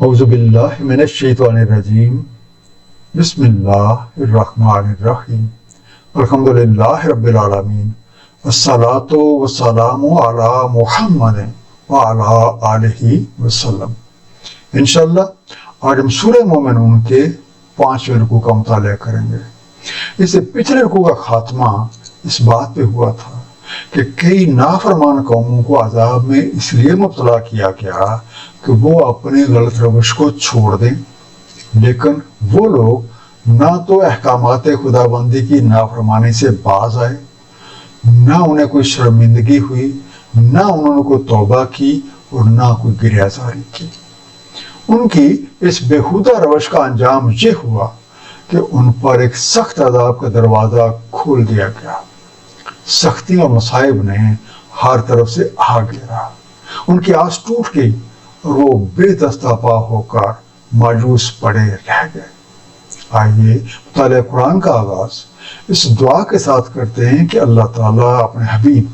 اعوذ باللہ من الشیطان الرجیم بسم اللہ الرحمن الرحیم الحمدللہ رب العالمین والصلاة والسلام علی محمد وعلی آلہ وسلم۔ انشاءاللہ آج ہم سورہ مومنون کے 5ویں رکوع کا مطالعہ کریں گے۔ اس سے پچھلے رکوع کا خاتمہ اس بات پہ ہوا تھا کہ کئی نافرمان قوموں کو عذاب میں اس لیے مبتلا کیا گیا کہ وہ اپنے غلط روش کو چھوڑ دیں، لیکن وہ لوگ نہ تو احکامات خدا بندی کی نافرمانی سے باز آئے، نہ انہیں کوئی شرمندگی ہوئی، نہ انہوں نے کوئی توبہ کی اور نہ کوئی گریہ زاری کی۔ ان کی اس بےہودہ روش کا انجام یہ ہوا کہ ان پر ایک سخت عذاب کا دروازہ کھول دیا گیا۔ سختی اور مصائب نے ہر طرف سے آ گھیرا، ان کی آس ٹوٹ گئی اور وہ بے دستہ پا ہو کر مایوس پڑے رہ گئے۔ آئیے مطالعہ قرآن کا آغاز اس دعا کے ساتھ کرتے ہیں کہ اللہ تعالیٰ اپنے حبیب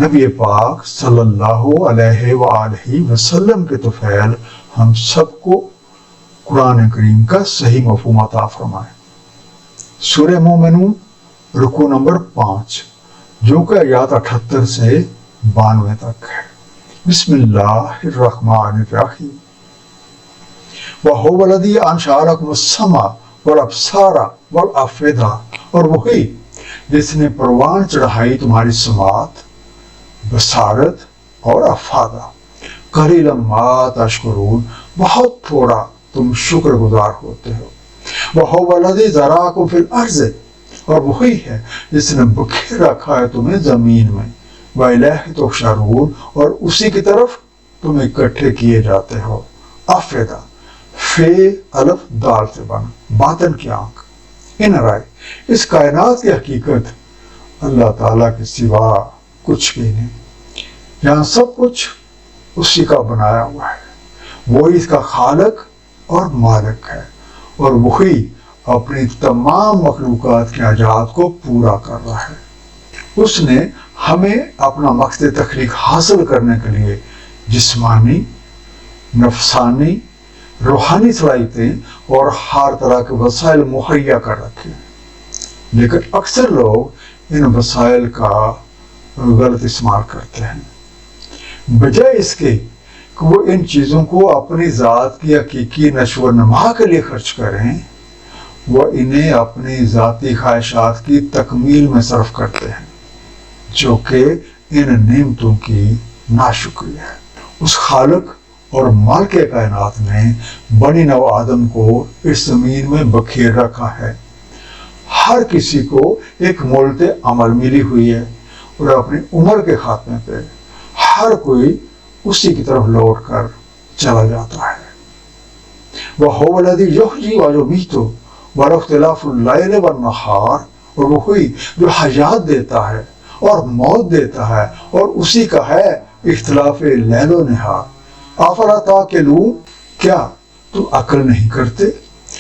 نبی پاک صلی اللہ علیہ وآلہ وسلم کے طفیل ہم سب کو قرآن کریم کا صحیح مفہوم عطا فرمائے۔ سورہ مومنون رکوع نمبر 5 جو کہ آیات 78 سے 92 تک ہے۔ بسم اللہ الرحمن الرحیم۔ وَهُوَ الَّذِي أَنشَأَ لَكُمُ السَّمْعَ وَالْأَبْصَارَ وَالْأَفْئِدَةَ، اور وہی جس نے پروان چڑھائی تمہاری سماعت، بصارت اور افادہ۔ قَلِيلًا مَا تَشْكُرُونَ، بہت تھوڑا تم شکر گزار ہوتے ہو۔ وَهُوَ الَّذِي ذَرَأَكُمْ فِي الْأَرْضِ، اور وہی ہے جس نے بکھیر رکھا ہے تمہیں زمین میں۔ وَإِلَيْهِ تُحْشَرُونَ، اور اسی کی طرف تم اکٹھے کیے جاتے ہو۔ افیدہ فے الف دال سے بنا، باطن کی آنکھ، ان رائے اس کائنات کی حقیقت اللہ تعالیٰ کے سوا کچھ بھی نہیں۔ یہاں سب کچھ اسی کا بنایا ہوا ہے، وہی اس کا خالق اور مالک ہے، اور وہی اپنی تمام مخلوقات کی حاجات کو پورا کر رہا ہے۔ اس نے ہمیں اپنا مقصد تخلیق حاصل کرنے کے لیے جسمانی، نفسانی، روحانی صلاحیتیں اور ہر طرح کے وسائل مہیا کر رکھے، لیکن اکثر لوگ ان وسائل کا غلط استعمال کرتے ہیں۔ بجائے اس کے کہ وہ ان چیزوں کو اپنی ذات کی حقیقی نشو و نما کے لیے خرچ کریں، وہ انہیں اپنی ذاتی خواہشات کی تکمیل میں صرف کرتے ہیں، جو کہ ان نعمتوں کی ناشکری ہے۔ اس خالق اور مالک کائنات نے بنی نوع آدم کو اس زمین میں بکھیر رکھا ہے۔ ہر کسی کو ایک مولت عمل ملی ہوئی ہے، اور اپنی عمر کے خاتمے پہ ہر کوئی اسی کی طرف لوٹ کر چلا جاتا ہے۔ وَهُوَ الَّذِي يُحْيِي وَيُمِيتُ وَلَهُ اخْتِلَافُ اللَّيْلِ وَالنَّهَارِ، اور وہی جو حیات دیتا ہے اور موت دیتا ہے، اور اسی کا ہے اختلاف لیل و نہار۔ افلا تعقلون، کیا تم عقل نہیں کرتے؟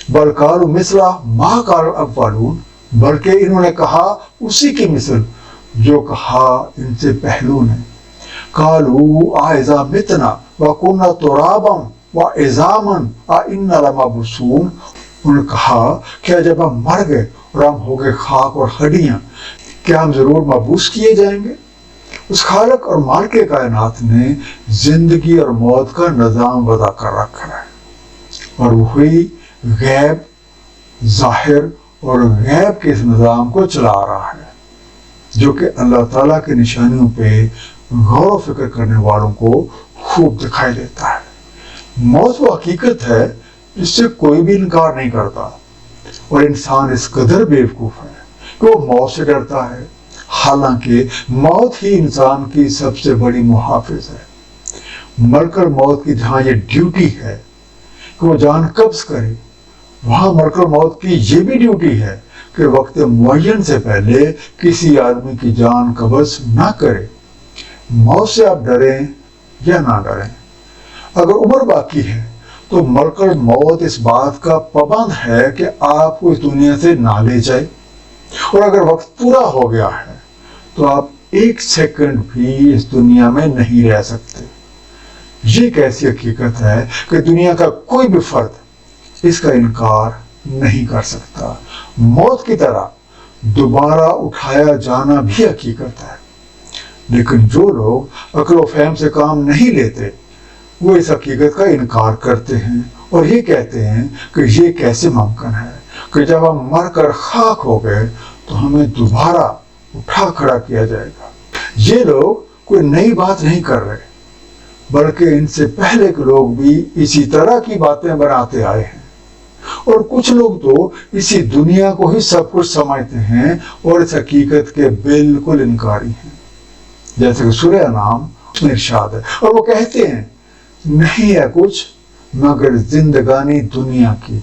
بل قالوا مثل ما قال الاولون، بلکہ انہوں نے کہا اسی کی مثل جو کہا ان سے پہلو نے۔ قالوا اذا متنا وكنا ترابا وعظاما انا لمبعوثون، انہوں نے کہا کیا جب ہم مر گئے اور ہم ہو گئے خاک اور ہڈیاں، کیا ہم ضرور مبعوث کیے جائیں گے؟ اس خالق اور مالک کائنات نے زندگی اور موت کا نظام وضع کر رکھا ہے، اور وہی غیب، ظاہر اور غیب کے اس نظام کو چلا رہا ہے، جو کہ اللہ تعالیٰ کی نشانیوں پہ غور و فکر کرنے والوں کو خوب دکھائی دیتا ہے۔ موت وہ حقیقت ہے جس سے کوئی بھی انکار نہیں کرتا، اور انسان اس قدر بیوقوف ہے کہ وہ موت سے ڈرتا ہے، حالانکہ موت ہی انسان کی سب سے بڑی محافظ ہے۔ ملکل موت کی جہاں یہ ڈیوٹی ہے کہ وہ جان قبض کرے، وہاں ملکل موت کی یہ بھی ڈیوٹی ہے کہ وقت معین سے پہلے کسی آدمی کی جان قبض نہ کرے۔ موت سے آپ ڈریں یا نہ ڈریں، اگر عمر باقی ہے تو ملکل موت اس بات کا پابند ہے کہ آپ کو اس دنیا سے نہ لے جائے، اور اگر وقت پورا ہو گیا ہے تو آپ ایک سیکنڈ بھی اس دنیا میں نہیں رہ سکتے۔ یہ ایک ایسی حقیقت ہے کہ دنیا کا کوئی بھی فرد اس کا انکار نہیں کر سکتا۔ موت کی طرح دوبارہ اٹھایا جانا بھی حقیقت ہے، لیکن جو لوگ عقل و فہم سے کام نہیں لیتے وہ اس حقیقت کا انکار کرتے ہیں اور یہ کہتے ہیں کہ یہ کیسے ممکن ہے کہ جب ہم مر کر خاک ہو گئے تو ہمیں دوبارہ اٹھا کھڑا کیا جائے گا۔ یہ لوگ کوئی نئی بات نہیں کر رہے، بلکہ ان سے پہلے کے لوگ بھی اسی طرح کی باتیں بناتے آئے ہیں، اور کچھ لوگ تو اسی دنیا کو ہی سب کچھ سمجھتے ہیں اور اس حقیقت کے بالکل انکاری ہیں۔ جیسے کہ سورہ انعام میں ارشاد ہے، اور وہ کہتے ہیں نہیں ہے کچھ مگر زندگانی دنیا کی،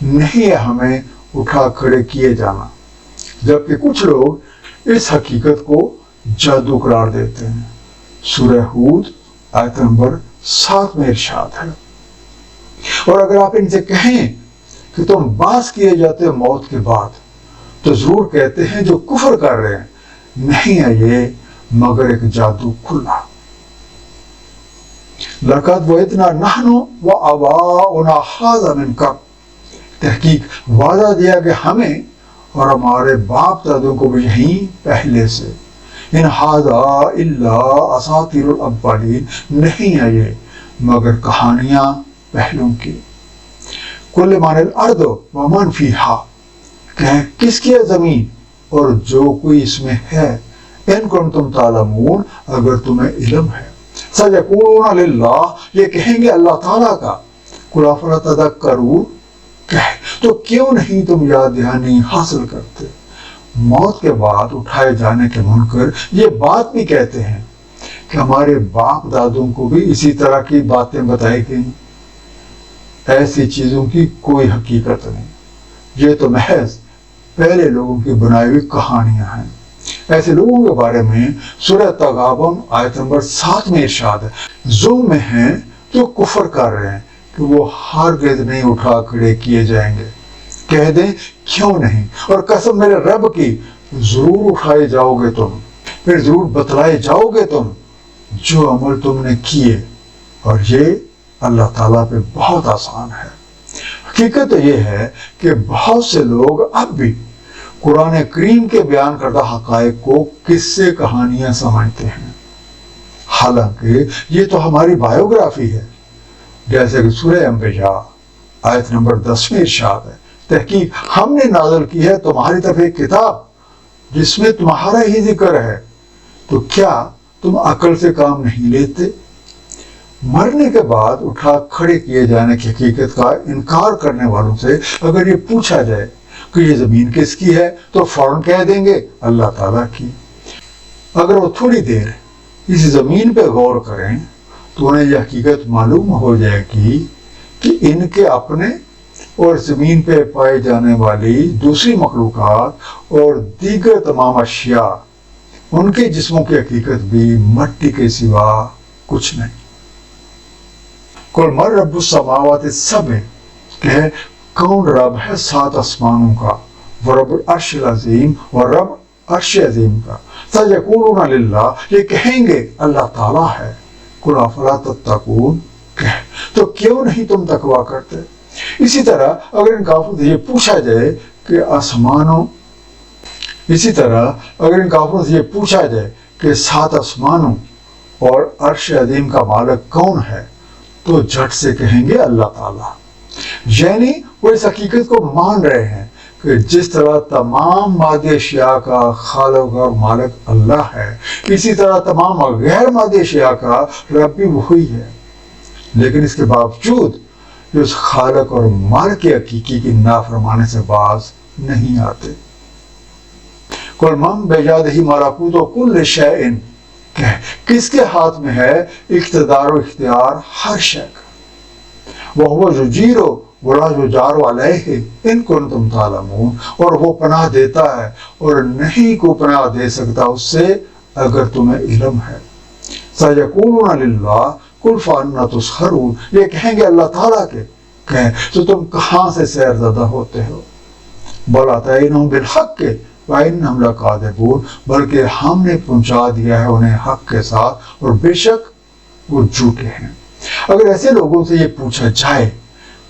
نہیں ہے ہمیں اٹھا کھڑے کیے جانا، جبکہ کچھ لوگ اس حقیقت کو جادو قرار دیتے ہیں۔ سورہ ہود آیت نمبر 7 میں ارشاد ہے، اور اگر آپ ان سے کہیں کہ تم باز کیے جاتے ہو موت کے بعد، تو ضرور کہتے ہیں جو کفر کر رہے ہیں نہیں ہے یہ مگر ایک جادو کھلا۔ لقد وعدنا نحن وآباؤنا هذا من قبل، تحقیق وعدہ دیا کہ ہمیں اور ہمارے باپ دادوں کو بھی یہیں پہلے سے، ان هذا الا اساطیر الاولین، نہیں ہے یہ مگر کہانیاں پہلوں کی۔ کل من الارض ومن فیہا، کہ کس کی ہے زمین اور جو کوئی اس میں ہے، ان کنتم تعلمون، اگر تمہیں علم ہے۔ سیقولون للہ، یہ کہیں گے اللہ تعالیٰ کا۔ قل افلا تذکرون، تو کیوں نہیں تم یاد دہانی حاصل کرتے۔ موت کے بعد اٹھائے جانے کے منکر یہ بات بھی کہتے ہیں کہ ہمارے باپ دادوں کو بھی اسی طرح کی باتیں بتائی گئیں، ایسی چیزوں کی کوئی حقیقت نہیں، یہ تو محض پہلے لوگوں کی بنائی ہوئی کہانیاں ہیں۔ ایسے لوگوں کے بارے میں سورہ تغابن آیت نمبر 7 میں ارشاد ہے، ظلم میں ہیں جو کفر کر رہے ہیں کہ وہ ہرگز نہیں اٹھا کھڑے کیے جائیں گے۔ کہہ دیں کیوں نہیں، اور قسم میرے رب کی ضرور اٹھائے جاؤ گے تم، پھر ضرور بتلائے جاؤ گے تم جو عمل تم نے کیے، اور یہ اللہ تعالیٰ پہ بہت آسان ہے۔ حقیقت یہ ہے کہ بہت سے لوگ اب بھی قرآن کریم کے بیان کردہ حقائق کو قصے کہانیاں سمجھتے ہیں، حالانکہ یہ تو ہماری بایوگرافی ہے۔ جیسے کہ سورہ انبیاء آیت نمبر 10 میں ارشاد ہے، تحقیق ہم نے نازل کی ہے تمہاری طرف ایک کتاب جس میں تمہارا ہی ذکر ہے، تو کیا تم عقل سے کام نہیں لیتے؟ مرنے کے بعد اٹھا کھڑے کیے جانے کی حقیقت کا انکار کرنے والوں سے اگر یہ پوچھا جائے کہ یہ زمین کس کی ہے تو فوراً کہہ دیں گے اللہ تعالیٰ کی۔ اگر وہ تھوڑی دیر اس زمین پہ غور کریں تو انہیں یہ حقیقت معلوم ہو جائے گی کہ ان کے اپنے اور زمین پہ پائے جانے والی دوسری مخلوقات اور دیگر تمام اشیاء، ان کے جسموں کی حقیقت بھی مٹی کے سوا کچھ نہیں۔ قل من رب السماوات السبع، کہ کون رب ہے 7 آسمانوں کا، ورب العرش العظیم، اور رب عرش عظیم کا۔ سیقولون للہ، یہ کہیں گے اللہ تعالیٰ ہے۔ قل افلا تتقون، تو کیوں نہیں تم تقوی کرتے۔ اسی طرح اگر ان کافروں سے یہ پوچھا جائے کہ پوچھا جائے کہ 7 آسمانوں اور عرش عظیم کا مالک کون ہے تو جھٹ سے کہیں گے اللہ تعالیٰ۔ یعنی وہ اس حقیقت کو مان رہے ہیں کہ جس طرح تمام مادی اشیاء کا خالق اور مالک اللہ ہے، اسی طرح تمام غیر مادی اشیاء کا رب بھی وہی ہے، لیکن اس کے باوجود جو اس خالق اور مالک حقیقی کی نافرمانی سے باز نہیں آتے۔ قل من بیدہ ملکوت کل شیء، کہ کس کے ہاتھ میں ہے اقتدار و اختیار ہر شے کا، وَهُوَ يُجِيرُ وَلَا يُجَارُ عَلَيْهِ إِن كُنتُمْ تَعْلَمُونَ، اور وہ پناہ دیتا ہے اور نہیں کو پناہ دے سکتا اس سے اگر تمہیں علم ہے۔ سَيَقُولُونَ لِلَّهِ قُلْ فَأَنَّىٰ تُسْحَرُونَ، یہ کہیں گے اللہ تعالیٰ کے، کہ تو تم کہاں سے سیر زدہ ہوتے ہو۔ بَلْ أَتَيْنَاهُم بِالْحَقِّ وَإِنَّهُمْ لَكَاذِبُونَ، بلکہ ہم نے پہنچا دیا ہے انہیں حق کے ساتھ اور بے شک وہ جھوٹے ہیں۔ اگر ایسے لوگوں سے یہ پوچھا جائے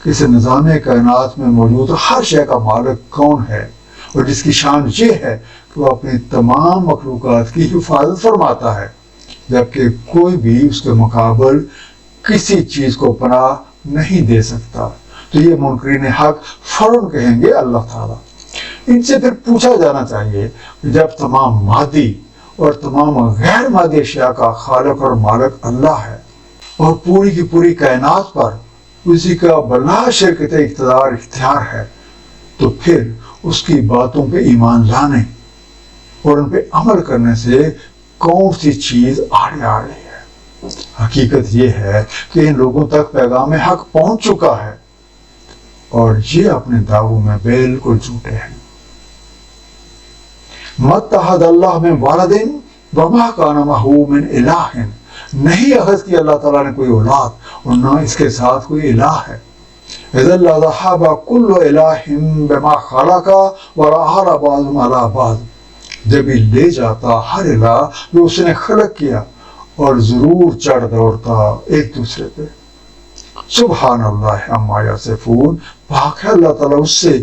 کہ اس نظام کائنات میں موجود ہر شے کا مالک کون ہے اور جس کی شان یہ ہے کہ وہ اپنی تمام مخلوقات کی حفاظت فرماتا ہے جبکہ کوئی بھی اس کے مقابل کسی چیز کو پناہ نہیں دے سکتا، تو یہ منکرین حق فوراً کہیں گے اللہ تعالیٰ۔ ان سے پھر پوچھا جانا چاہیے کہ جب تمام مادی اور تمام غیر مادی اشیاء کا خالق اور مالک اللہ ہے اور پوری کی پوری کائنات پر اسی کا بلا شرکت اقتدار اختیار ہے، تو پھر اس کی باتوں پہ ایمان لانے اور ان پہ عمل کرنے سے کون سی چیز آڑے آ رہی ہے؟ حقیقت یہ ہے کہ ان لوگوں تک پیغام حق پہنچ چکا ہے اور یہ اپنے دعووں میں بالکل جھوٹے ہیں۔ مَتَّخَذَ اللَّهُ مِن وَلَدٍ وَمَا كَانَ مَعَهُ مِنْ إِلَٰهٍ، نہیں اخذ کی اللہ تعالیٰ نے کوئی اولاد اور نہ اس کے ساتھ کوئی الہ ہے۔ إِذًا لَذَهَبَ كُلُّ إِلَٰهٍ بِمَا خَلَقَ وَلَعَلَ بَعْضُهُمْ عَلَىٰ بَعْضٍ، جب ہی لے جاتا ہر الہ جو اس نے خلق کیا اور ضرور چڑھ دوڑتا ایک دوسرے پہ۔ سبحان اللہ عما یصفون، پاک ہے اللہ تعالیٰ اس سے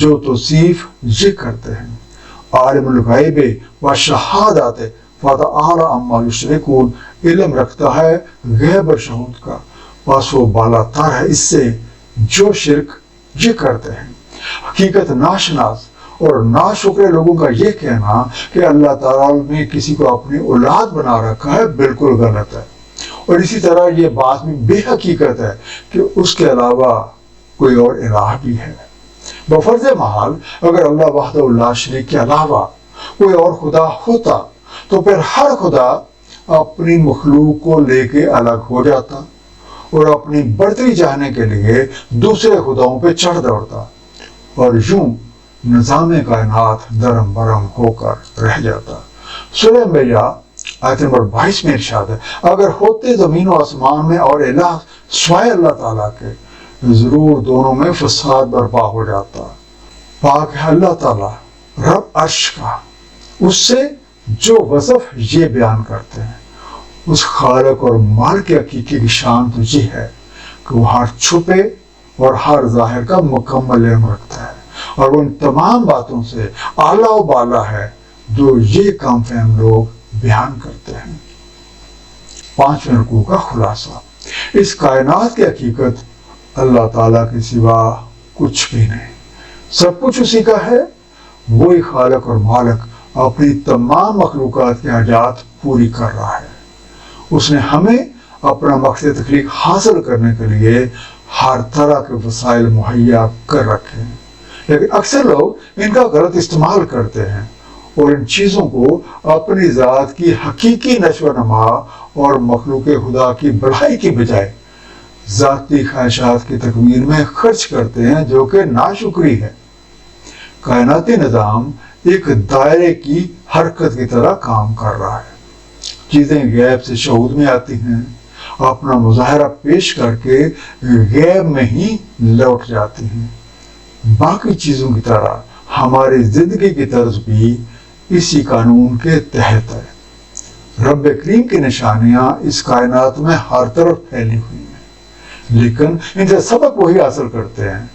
جو توصیف یہ کرتے ہیں۔ عالم الغیب و شہادت فتعالی عما یشرکون، علم رکھتا ہے غیب و شہود کا، بس وہ بالا تر ہے اس سے جو شرک یہ کرتے ہیں۔ حقیقت ناشناس اور ناشکر لوگوں کا یہ کہنا کہ اللہ تعالیٰ نے کسی کو اپنی اولاد بنا رکھا ہے بالکل غلط ہے، اور اسی طرح یہ بات بھی بے حقیقت ہے کہ اس کے علاوہ کوئی اور الہ بھی ہے۔ بفرض محال اگر اللہ وحدہ لا شریک کے علاوہ کوئی اور خدا ہوتا تو پھر ہر خدا اپنی مخلوق کو لے کے الگ ہو جاتا اور اپنی برتری چاہنے کے لیے دوسرے خداؤں پہ چڑھ دوڑتا، اور یوں نظام کائنات درم برم ہو کر رہ جاتا۔ سورہ انبیاء آیت نمبر 22 میں ارشاد ہے، اگر ہوتے زمین و آسمان میں اور الہ سوائے اللہ تعالیٰ کے، ضرور دونوں میں فساد برپا ہو جاتا۔ پاک ہے اللہ تعالیٰ رب عرش کا اس سے جو وصف یہ بیان کرتے ہیں۔ اس خالق اور مالک کے حقیقی کی شان تو یہ ہے کہ وہ ہر چھپے اور ہر ظاہر کا مکمل علم رکھتا ہے، اور وہ ان تمام باتوں سے اعلیٰ و بالا ہے جو یہ کم فہم لوگ بیان کرتے ہیں۔ 5ویں رکوع کا خلاصہ، اس کائنات کی حقیقت اللہ تعالیٰ کے سوا کچھ بھی نہیں، سب کچھ اسی کا ہے۔ وہی خالق اور مالک اپنی تمام مخلوقات کی حاجات پوری کر رہا ہے۔ اس نے ہمیں اپنا مقصد تخلیق حاصل کرنے کے لیے ہر طرح کے وسائل مہیا کر رکھے ہیں، لیکن اکثر لوگ ان کا غلط استعمال کرتے ہیں اور ان چیزوں کو اپنی ذات کی حقیقی نشو و نما اور مخلوق خدا کی بڑائی کی بجائے ذاتی خواہشات کی تکمیل میں خرچ کرتے ہیں، جو کہ ناشکری ہے۔ کائناتی نظام ایک دائرے کی حرکت کی طرح کام کر رہا ہے۔ چیزیں غیب سے شہود میں آتی ہیں، اپنا مظاہرہ پیش کر کے غیب میں ہی لوٹ جاتی ہیں۔ باقی چیزوں کی طرح ہماری زندگی کی طرز بھی اسی قانون کے تحت ہے۔ رب کریم کی نشانیاں اس کائنات میں ہر طرف پھیلی ہوئی ہیں، لیکن ان سے سبق وہی حاصل کرتے ہیں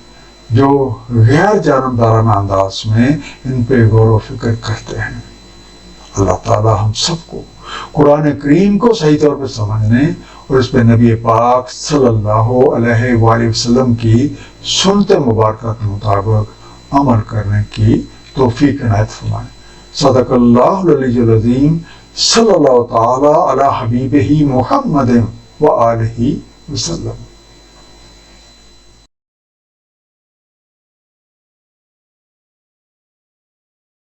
جو غیر جانبدارانہ انداز میں ان پہ غور و فکر کرتے ہیں۔ اللہ تعالی ہم سب کو قرآن کریم کو صحیح طور پہ سمجھنے اور اس پہ نبی پاک صلی اللہ علیہ وآلہ وسلم کی سنت مبارکہ کے مطابق عمل کرنے کی توفیق عنایت فرمائے۔ صدق اللہ العلی العظیم، صلی اللہ تعالی علی حبیبہ محمد وآلہ وسلم۔